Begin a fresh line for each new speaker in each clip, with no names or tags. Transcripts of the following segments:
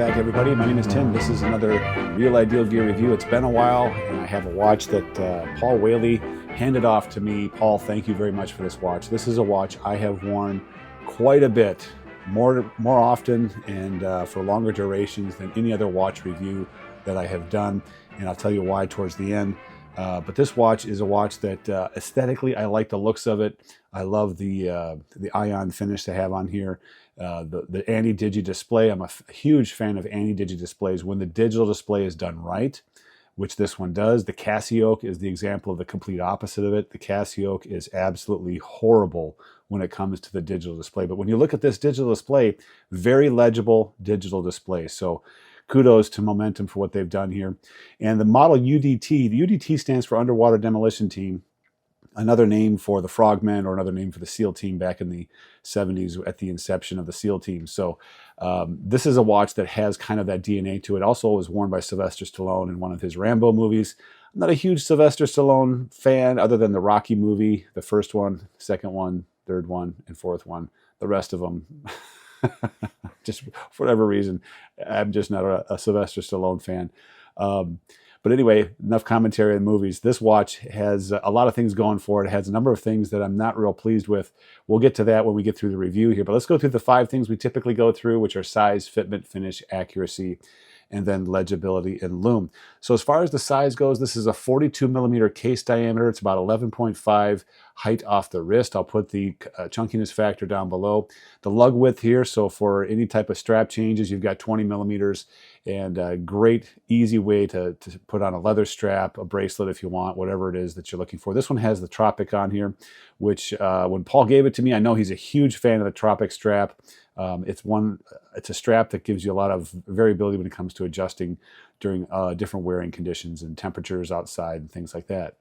back, everybody. My name is Tim. This is another Real Ideal Gear review. It's been a while, and I have a watch that Paul Whaley handed off to me. Paul, thank you very much for this watch. This is a watch I have worn quite a bit, more often and for longer durations than any other watch review that I have done, and I'll tell you why towards the end. But this watch is a watch that aesthetically, I like the looks of it. I love the ion finish they have on here. The anti-digi display, I'm a huge fan of anti-digi displays when the digital display is done right, which this one does. The Casio is the example of the complete opposite of it. The Casio is absolutely horrible when it comes to the digital display. But when you look at this digital display, very legible digital display. So kudos to Momentum for what they've done here. And the model UDT, the UDT stands for Underwater Demolition Team, another name for the Frogmen or another name for the SEAL team back in the 70s at the inception of the SEAL team. So this is a watch that has kind of that DNA to it. Also was worn by Sylvester Stallone in one of his Rambo movies. I'm not a huge Sylvester Stallone fan other than the Rocky movie, the first one, second one, third one, and fourth one. The rest of them, just for whatever reason, I'm just not a Sylvester Stallone fan. But anyway, enough commentary on movies. This watch has a lot of things going for it. It has a number of things that I'm not real pleased with. We'll get to that when we get through the review here. But let's go through the 5 things we typically go through, which are size, fitment, finish, accuracy, and then legibility and loom. So as far as the size goes, this is a 42 millimeter case diameter. It's about 11.5 height off the wrist. I'll put the chunkiness factor down below. The lug width here, so for any type of strap changes, you've got 20 millimeters, and a great, easy way to put on a leather strap, a bracelet if you want, whatever it is that you're looking for. This one has the Tropic on here, which when Paul gave it to me, I know he's a huge fan of the Tropic strap. It's a strap that gives you a lot of variability when it comes to adjusting during different wearing conditions and temperatures outside and things like that.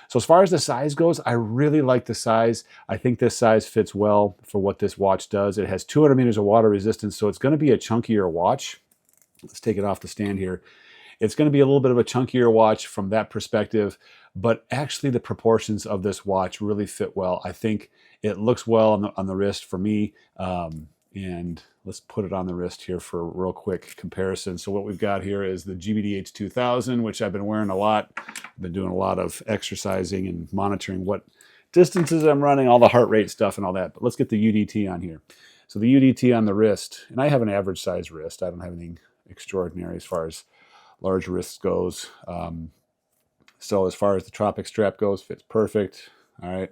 So as far as the size goes, I really like the size. I think this size fits well for what this watch does. It has 200 meters of water resistance, so it's going to be a chunkier watch. Let's take it off the stand here. It's going to be a little bit of a chunkier watch from that perspective, but actually the proportions of this watch really fit well. I think it looks well on the wrist for me. And let's put it on the wrist here for a real quick comparison. So what we've got here is the GBDH 2000, which I've been wearing a lot. I've been doing a lot of exercising and monitoring what distances I'm running, all the heart rate stuff and all that. But let's get the UDT on here. So the UDT on the wrist, and I have an average size wrist. I don't have anything extraordinary as far as large wrists goes. So as far as the Tropic strap goes, fits perfect. All right.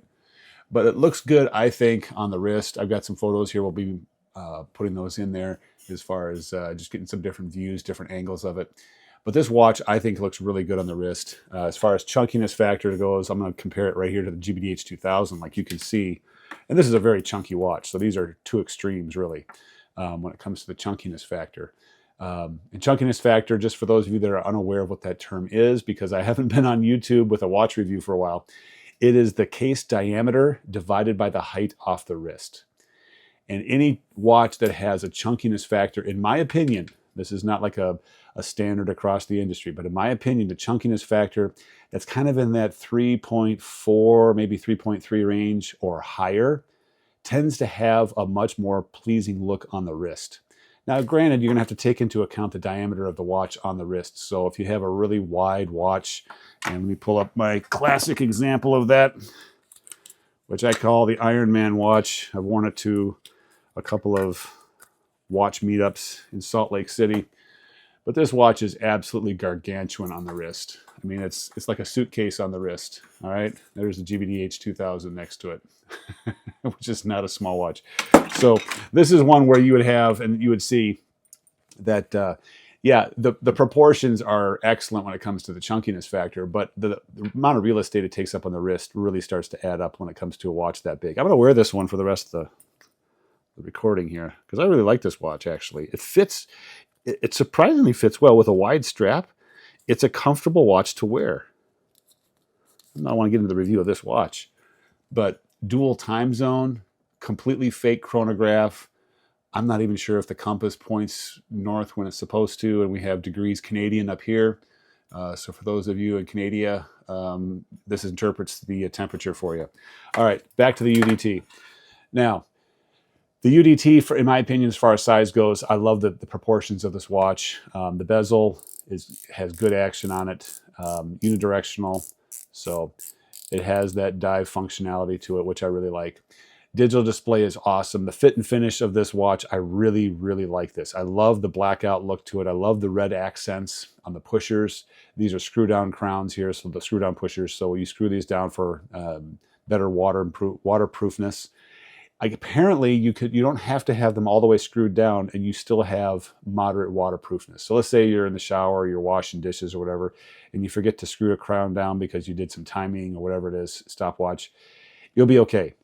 But it looks good, I think, on the wrist. I've got some photos here. We'll be putting those in there as far as just getting some different views, different angles of it. But this watch, I think, looks really good on the wrist. As far as chunkiness factor goes, I'm going to compare it right here to the GBDH 2000, like you can see. And this is a very chunky watch, so these are two extremes, really, when it comes to the chunkiness factor. And chunkiness factor, just for those of you that are unaware of what that term is, because I haven't been on YouTube with a watch review for a while, it is the case diameter divided by the height off the wrist. And any watch that has a chunkiness factor, in my opinion, this is not like a standard across the industry, but in my opinion, the chunkiness factor that's kind of in that 3.4, maybe 3.3 range or higher, tends to have a much more pleasing look on the wrist. Now, granted, you're going to have to take into account the diameter of the watch on the wrist. So if you have a really wide watch, and let me pull up my classic example of that, which I call the Iron Man watch. I've worn it to a couple of watch meetups in Salt Lake City. But this watch is absolutely gargantuan on the wrist. I mean, it's like a suitcase on the wrist. All right, there's the GBDH 2000 next to it, which is not a small watch. So this is one where you would have, and you would see that, yeah, the proportions are excellent when it comes to the chunkiness factor, but the amount of real estate it takes up on the wrist really starts to add up when it comes to a watch that big. I'm going to wear this one for the rest of the recording here because I really like this watch, actually. It fits. It surprisingly fits well with a wide strap. It's a comfortable watch to wear. I don't want to get into the review of this watch, but dual time zone, completely fake chronograph. I'm not even sure if the compass points north when it's supposed to, and we have degrees Canadian up here. So for those of you in Canada, this interprets the temperature for you. All right, back to the UDT. Now, The UDT, in my opinion, as far as size goes, I love the proportions of this watch. The bezel has good action on it, unidirectional, so it has that dive functionality to it, which I really like. Digital display is awesome. The fit and finish of this watch, I really, really like this. I love the blackout look to it. I love the red accents on the pushers. These are screw down crowns here, so the screw down pushers. So you screw these down for better waterproofness. Apparently, you don't have to have them all the way screwed down, and you still have moderate waterproofness. So let's say you're in the shower, you're washing dishes or whatever, and you forget to screw a crown down because you did some timing or whatever it is, stopwatch. You'll be okay.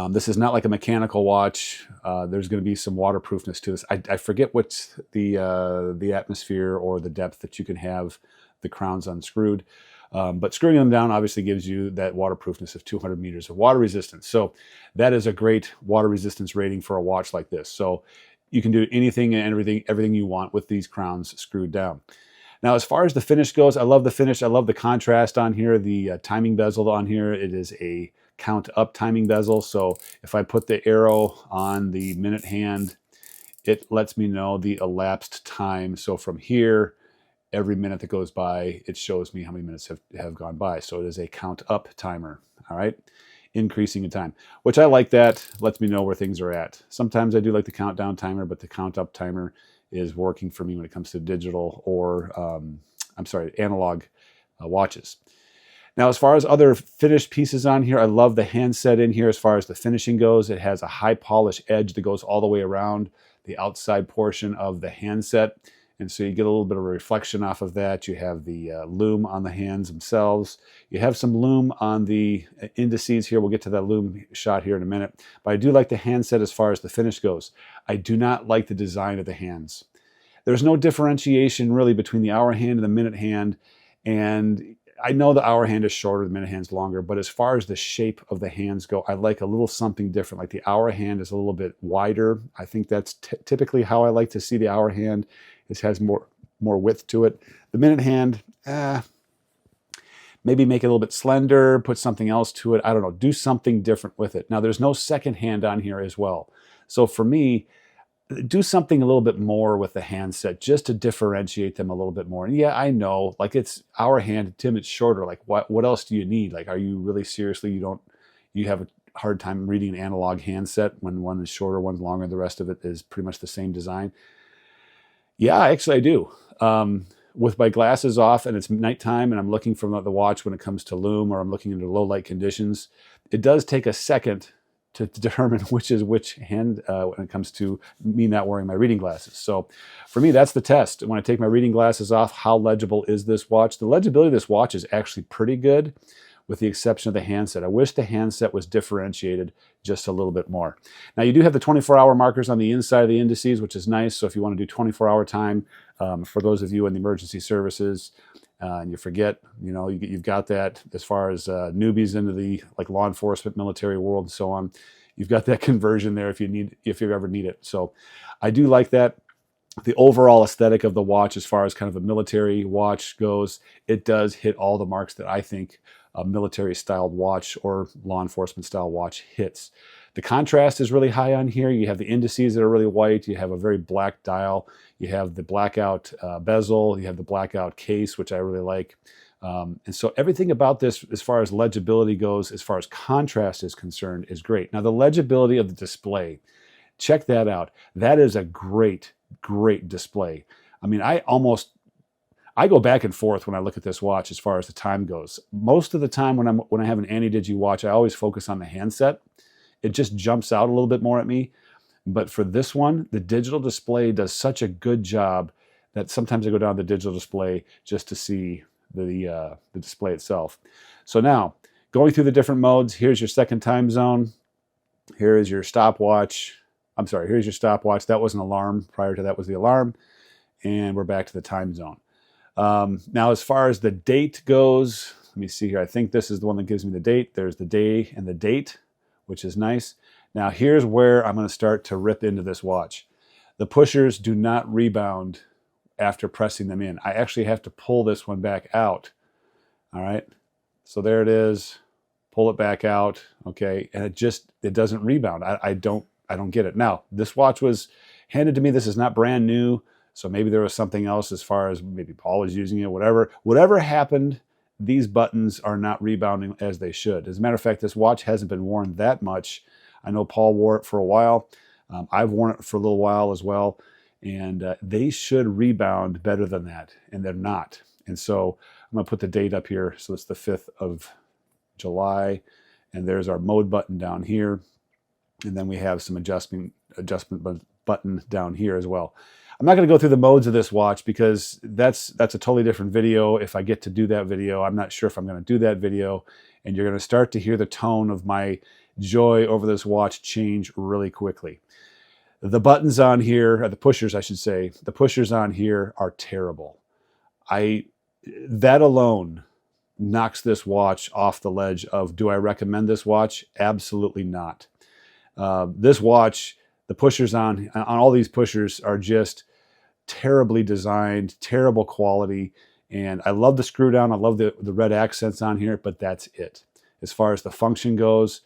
This is not like a mechanical watch. There's going to be some waterproofness to this. I forget what's the atmosphere or the depth that you can have the crowns unscrewed. But screwing them down obviously gives you that waterproofness of 200 meters of water resistance. So that is a great water resistance rating for a watch like this. So you can do anything and everything you want with these crowns screwed down. Now, as far as the finish goes, I love the finish. I love the contrast on here, the timing bezel on here. It is a count up timing bezel. So if I put the arrow on the minute hand, it lets me know the elapsed time. So from here, every minute that goes by, it shows me how many minutes have gone by. So it is a count up timer, all right? Increasing in time, which I like that. Lets me know where things are at. Sometimes I do like the countdown timer, but the count up timer is working for me when it comes to digital or, analog watches. Now, as far as other finished pieces on here, I love the handset in here as far as the finishing goes. It has a high polish edge that goes all the way around the outside portion of the handset. And so you get a little bit of a reflection off of that. You have the loom on the hands themselves. You have some loom on the indices here. We'll get to that loom shot here in a minute. But I do like the handset as far as the finish goes. I do not like the design of the hands. There's no differentiation really between the hour hand and the minute hand. And I know the hour hand is shorter, the minute hand's longer, but as far as the shape of the hands go, I like a little something different. Like the hour hand is a little bit wider. I think that's typically how I like to see the hour hand. It has more width to it. The minute hand, maybe make it a little bit slender, put something else to it. I don't know, do something different with it. Now there's no second hand on here as well. So for me, do something a little bit more with the handset just to differentiate them a little bit more. And yeah, I know, like it's our hand, Tim, it's shorter. Like what else do you need? Like, are you really seriously, you have a hard time reading an analog handset when one is shorter, one's longer, the rest of it is pretty much the same design? Yeah, actually I do. With my glasses off and it's nighttime and I'm looking for the watch when it comes to Loom or I'm looking into low light conditions, it does take a second to determine which is which hand when it comes to me not wearing my reading glasses. So for me, that's the test. When I take my reading glasses off, how legible is this watch? The legibility of this watch is actually pretty good with the exception of the handset. I wish the handset was differentiated just a little bit more. Now you do have the 24-hour markers on the inside of the indices, which is nice. So if you want to do 24-hour time, for those of you in the emergency services, and you forget, you've got that as far as newbies into the like law enforcement, military world, and so on. You've got that conversion there if you ever need it. So I do like that. The overall aesthetic of the watch, as far as kind of a military watch goes, it does hit all the marks that I think a military-styled watch or law enforcement-style watch hits. The contrast is really high on here. You have the indices that are really white. You have a very black dial. You have the blackout bezel. You have the blackout case, which I really like. And so everything about this, as far as legibility goes, as far as contrast is concerned, is great. Now, the legibility of the display, check that out. That is a great, great display. I mean, I go back and forth when I look at this watch as far as the time goes. Most of the time when I have an anti-digi watch, I always focus on the handset. It just jumps out a little bit more at me. But for this one, the digital display does such a good job that sometimes I go down to the digital display just to see the display itself. So now, going through the different modes, here's your second time zone. Here is your stopwatch. I'm sorry, here's your stopwatch. That was an alarm. Prior to that was the alarm. And we're back to the time zone. Now, as far as the date goes, let me see here. I think this is the one that gives me the date. There's the day and the date, which is nice. Now, here's where I'm going to start to rip into this watch. The pushers do not rebound after pressing them in. I actually have to pull this one back out. All right. So there it is. Pull it back out. Okay. And it doesn't rebound. I don't I don't get it. Now, this watch was handed to me. This is not brand new. So maybe there was something else as far as maybe Paul was using it, whatever. Whatever happened, these buttons are not rebounding as they should. As a matter of fact, this watch hasn't been worn that much. I know Paul wore it for a while. I've worn it for a little while as well. And they should rebound better than that. And they're not. And so I'm going to put the date up here. So it's the 5th of July. And there's our mode button down here. And then we have some adjustment button down here as well. I'm not going to go through the modes of this watch because that's a totally different video. If I get to do that video, I'm not sure if I'm going to do that video. And you're going to start to hear the tone of my joy over this watch change really quickly. The buttons on here, or the pushers, I should say, the pushers on here are terrible. That alone knocks this watch off the ledge of, do I recommend this watch? Absolutely not. This watch, the pushers on all these pushers are just terribly designed, terrible quality. And I love the screw down. I love the red accents on here, but that's it. As far as the function goes,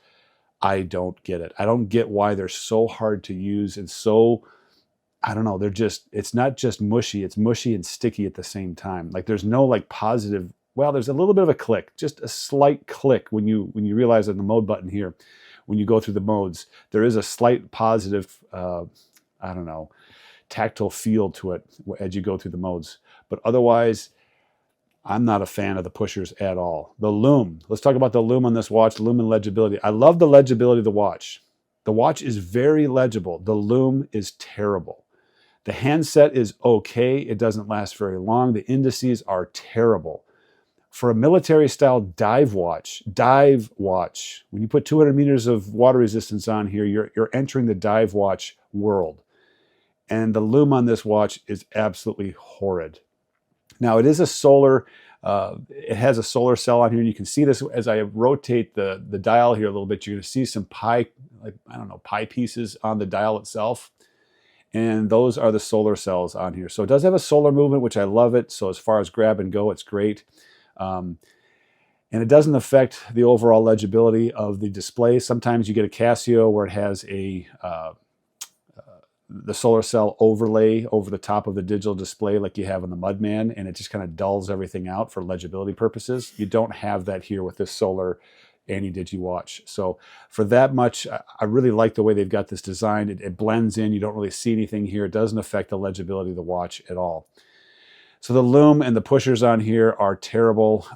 I don't get it. I don't get why they're so hard to use and so, I don't know, it's not just mushy, it's mushy and sticky at the same time. Like there's no like positive, well, there's a little bit of a click, just a slight click when you realize on the mode button here, when you go through the modes, there is a slight positive, I don't know, tactile feel to it as you go through the modes. But otherwise, I'm not a fan of the pushers at all. The Loom, let's talk about the Loom on this watch, Loom and legibility. I love the legibility of the watch. The watch is very legible. The Loom is terrible. The handset is okay. It doesn't last very long. The indices are terrible. For a military style dive watch, when you put 200 meters of water resistance on here, you're entering the dive watch world. And the Loom on this watch is absolutely horrid. Now it is a solar, it has a solar cell on here. And you can see this as I rotate the dial here a little bit. You're going to see some pie pieces on the dial itself. And those are the solar cells on here. So it does have a solar movement, which I love it. So as far as grab and go, it's great. And it doesn't affect the overall legibility of the display. Sometimes you get a Casio where it has the solar cell overlay over the top of the digital display like you have on the Mudman, and it just kind of dulls everything out for legibility purposes. You don't have that here with this solar Anti-Digi watch. So for that much, I really like the way they've got this designed. It blends in. You don't really see anything here. It doesn't affect the legibility of the watch at all. So the Loom and the pushers on here are terrible.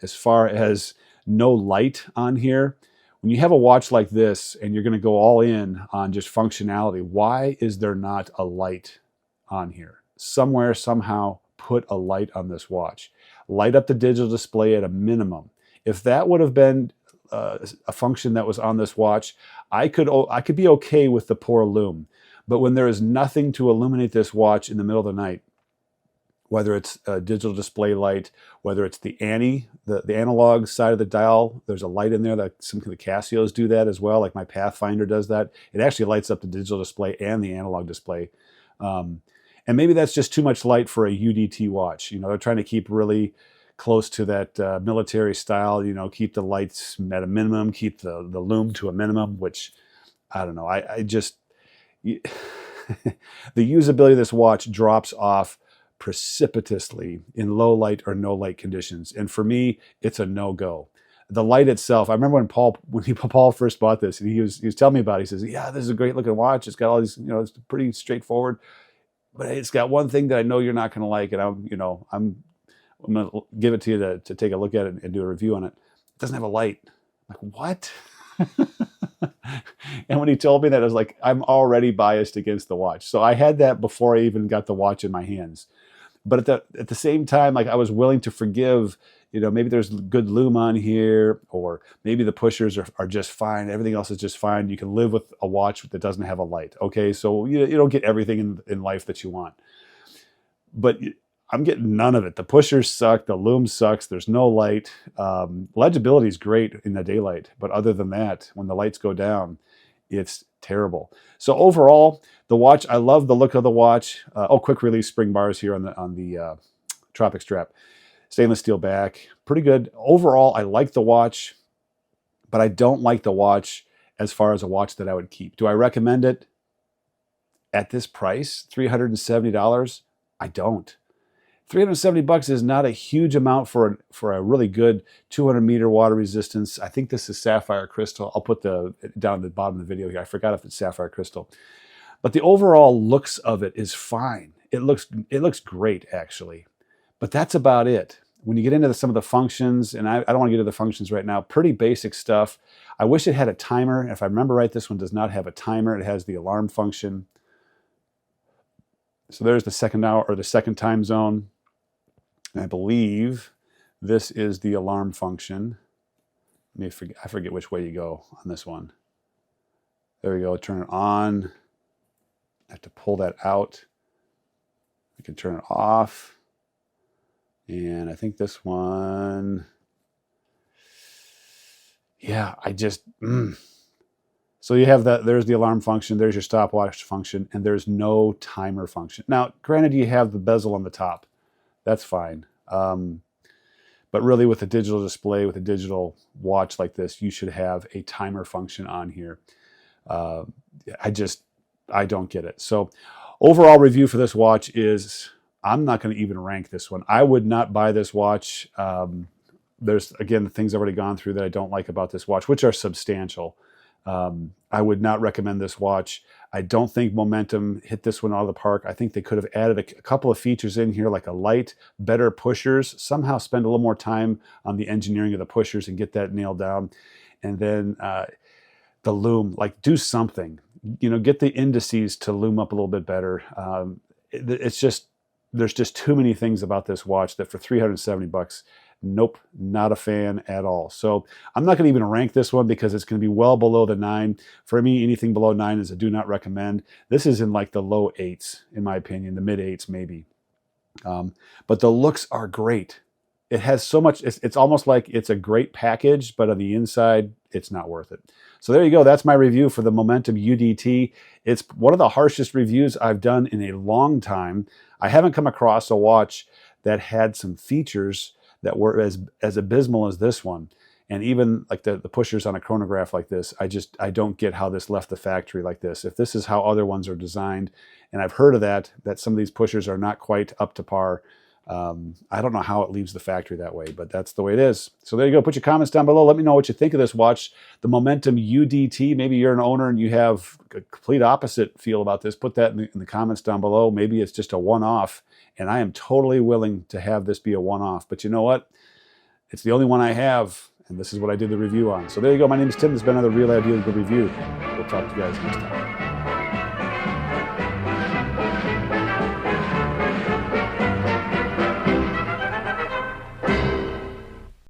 As far as no light on here, when you have a watch like this and you're going to go all in on just functionality, why is there not a light on here? Somewhere, somehow, put a light on this watch. Light up the digital display at a minimum. If that would have been a function that was on this watch, I could be okay with the poor Loom. But when there is nothing to illuminate this watch in the middle of the night, whether it's a digital display light, whether it's the analog side of the dial, there's a light in there that some of the Casios do that as well, like my Pathfinder does that. It actually lights up the digital display and the analog display. And maybe that's just too much light for a UDT watch. You know, they're trying to keep really close to that military style, you know, keep the lights at a minimum, keep the Loom to a minimum, which, I don't know, the usability of this watch drops off precipitously in low light or no light conditions. And for me, it's a no-go. The light itself, I remember when Paul first bought this, and he was telling me about it. He says, yeah, this is a great looking watch. It's got all these, you know, it's pretty straightforward, but it's got one thing that I know you're not going to like, and I'm going to give it to you to take a look at it and do a review on it. It doesn't have a light. I'm like, what? And when he told me that, I was like, I'm already biased against the watch. So I had that before I even got the watch in my hands. But at the same time, like I was willing to forgive, you know, maybe there's good Loom on here, or maybe the pushers are just fine. Everything else is just fine. You can live with a watch that doesn't have a light. Okay, so you don't get everything in life that you want. But I'm getting none of it. The pushers suck. The Loom sucks. There's no light. Legibility is great in the daylight. But other than that, when the lights go down, it's terrible. So overall, the watch, I love the look of the watch. Quick release spring bars here on the Tropic strap. Stainless steel back. Pretty good. Overall, I like the watch, but I don't like the watch as far as a watch that I would keep. Do I recommend it at this price, $370? I don't. $370 is not a huge amount for a really good 200-meter water resistance. I think this is sapphire crystal. I'll put down at the bottom of the video here. I forgot if it's sapphire crystal. But the overall looks of it is fine. It looks great, actually. But that's about it. When you get into some of the functions, and I don't want to get into the functions right now, pretty basic stuff. I wish it had a timer. If I remember right, this one does not have a timer. It has the alarm function. So there's the second hour, or the second time zone. And I believe this is the alarm function. I forget which way you go on this one. There we go, turn it on. I have to pull that out. I can turn it off. And I think this one, yeah, So you have that, there's the alarm function, there's your stopwatch function, and there's no timer function. Now, granted, you have the bezel on the top. That's fine. But really, with a digital display, with a digital watch like this, you should have a timer function on here. I don't get it. So overall review for this watch is, I'm not going to even rank this one. I would not buy this watch. There's, again, the things I've already gone through that I don't like about this watch, which are substantial. I would not recommend this watch. I don't think Momentum hit this one out of the park. I think they could have added a couple of features in here, like a light, better pushers, somehow spend a little more time on the engineering of the pushers and get that nailed down. And then the Loom, like, do something. You know, get the indices to loom up a little bit better. It's just, there's just too many things about this watch that for $370, nope, not a fan at all. So I'm not going to even rank this one because it's going to be well below the 9. For me, anything below 9 is a do not recommend. This is in like the low 8s, in my opinion, the mid 8s maybe. But the looks are great. It has so much, it's almost like it's a great package, but on the inside, it's not worth it. So there you go. That's my review for the Momentum UDT. It's one of the harshest reviews I've done in a long time. I haven't come across a watch that had some features that were as abysmal as this one. And even like the pushers on a chronograph like this, I don't get how this left the factory like this. If this is how other ones are designed, and I've heard of that some of these pushers are not quite up to par. I don't know how it leaves the factory that way, but that's the way it is. So there you go. Put your comments down below. Let me know what you think of this watch, the Momentum UDT. Maybe you're an owner and you have a complete opposite feel about this. Put that in the comments down below. Maybe it's just a one-off, and I am totally willing to have this be a one-off. But you know what? It's the only one I have, and this is what I did the review on. So there you go. My name is Tim. This has been another Real Ideal Good Review. We'll talk to you guys next time.